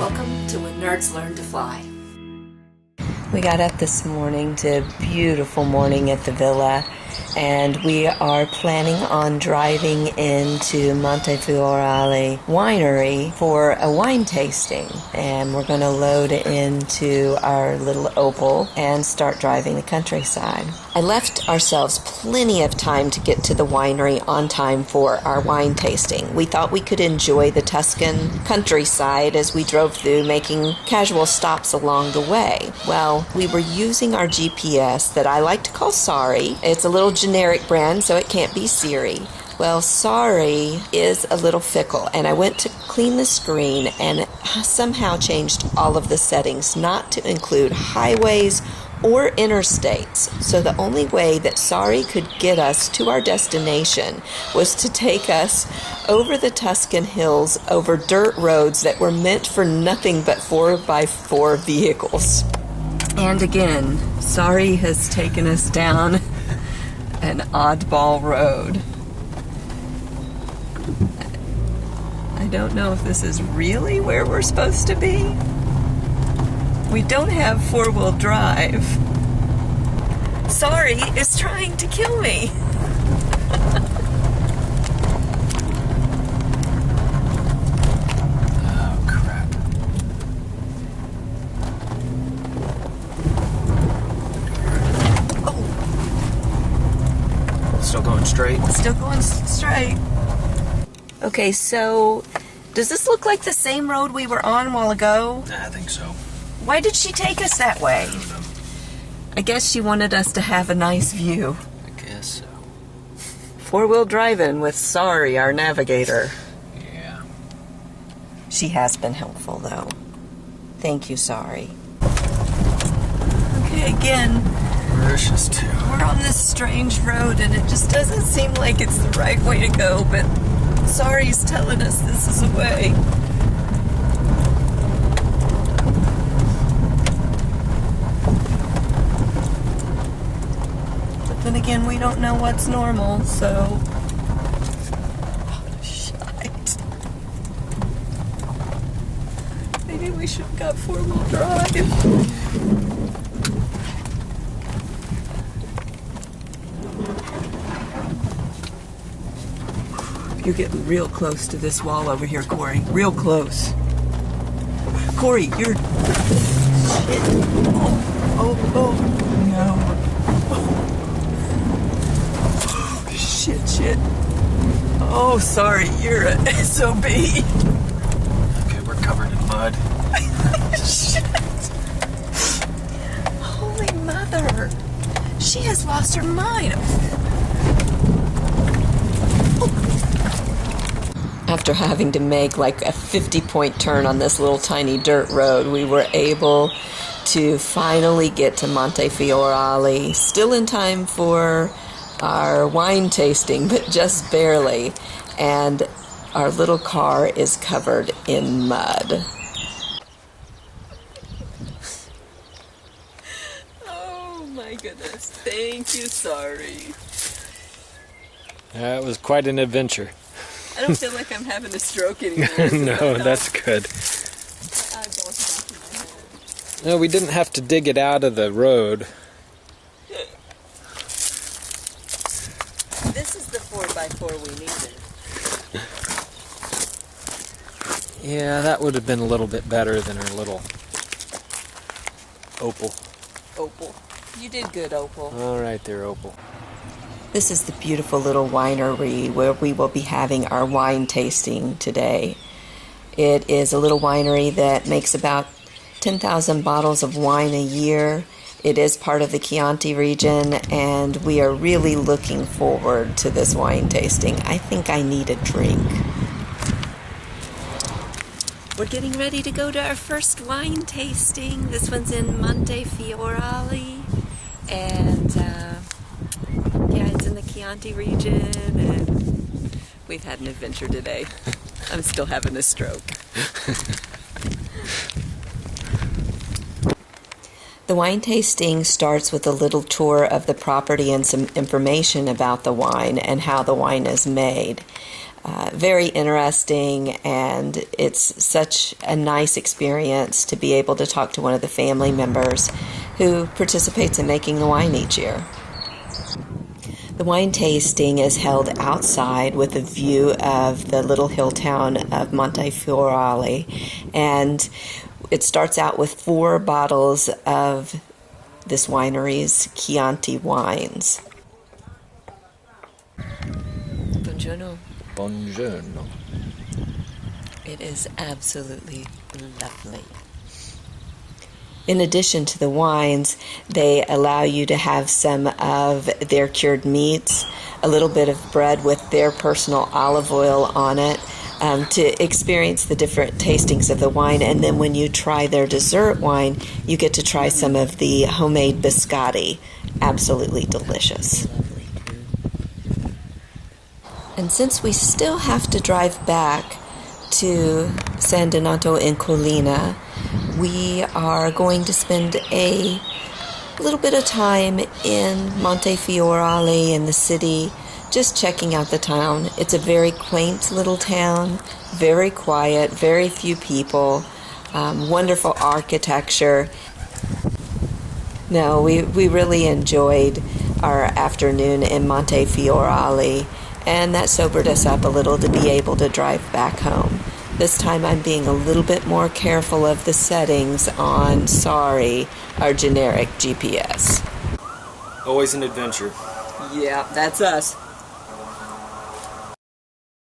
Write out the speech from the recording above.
Welcome to When Nerds Learn to Fly. We got up this morning to a beautiful morning at the villa, and we are planning on driving into Montefioralle Winery for a wine tasting. And we're going to load into our little Opal and start driving the countryside. I left ourselves plenty of time to get to the winery on time for our wine tasting. We thought we could enjoy the Tuscan countryside as we drove through, making casual stops along the way. Well, we were using our GPS that I like to call Sorry. It's a little generic brand, so it can't be Siri. Well, Sorry is a little fickle, and I went to clean the screen and somehow changed all of the settings not to include highways or interstates. So the only way that Sorry could get us to our destination was to take us over the Tuscan hills, over dirt roads that were meant for nothing but 4x4 vehicles. And again, Sorry has taken us down an oddball road. I don't know if this is really where we're supposed to be. We don't have four-wheel drive. Sorry is trying to kill me. Oh, crap. Oh. Still going straight? Still going straight. Okay, so does this look like the same road we were on a while ago? I think so. Why did she take us that way? I don't know. I guess she wanted us to have a nice view. I guess so. Four-wheel driving with Sorry, our navigator. Yeah. She has been helpful, though. Thank you, Sorry. Okay, again, Mauritius, too. we're on this strange road, and it just doesn't seem like it's the right way to go, but Sorry's telling us this is the way. But then again, we don't know what's normal, so... Oh, shite. Maybe we should have got four-wheel drive. You're getting real close to this wall over here, Corey. Real close. Corey, you're... Shit. Oh, no. Oh. Shit. Oh, sorry, you're a SOB. Okay, we're covered in mud. Shit. Holy mother. She has lost her mind. After having to make like a 50-point turn on this little tiny dirt road, we were able to finally get to Montefioralle, still in time for our wine tasting, but just barely. And our little car is covered in mud. Oh my goodness. Thank you, Sorry. It was quite an adventure. I don't feel like I'm having a stroke anymore. No, that's good. No, we didn't have to dig it out of the road. This is the 4x4 we needed. Yeah, that would have been a little bit better than our little Opal. Opal. You did good, Opal. All right there, Opal. This is the beautiful little winery where we will be having our wine tasting today. It is a little winery that makes about 10,000 bottles of wine a year. It is part of the Chianti region, and we are really looking forward to this wine tasting. I think I need a drink. We're getting ready to go to our first wine tasting. This one's in Montefioralle, and yeah, it's in the Chianti region, and we've had an adventure today. I'm still having a stroke. The wine tasting starts with a little tour of the property and some information about the wine and how the wine is made. very interesting, and it's such a nice experience to be able to talk to one of the family members who participates in making the wine each year. The wine tasting is held outside with a view of the little hill town of Montefioralle, and it starts out with 4 bottles of this winery's Chianti wines. Buongiorno. Buongiorno. It is absolutely lovely. In addition to the wines, they allow you to have some of their cured meats, a little bit of bread with their personal olive oil on it, to experience the different tastings of the wine. And then when you try their dessert wine, you get to try some of the homemade biscotti. Absolutely delicious. And since we still have to drive back to San Donato in Collina, we are going to spend a little bit of time in Montefioralle in the city, just checking out the town. It's a very quaint little town, very quiet, very few people, wonderful architecture. No, we really enjoyed our afternoon in Montefioralle, and that sobered us up a little to be able to drive back home. This time I'm being a little bit more careful of the settings on, sorry, our generic GPS. Always an adventure. Yeah, that's us.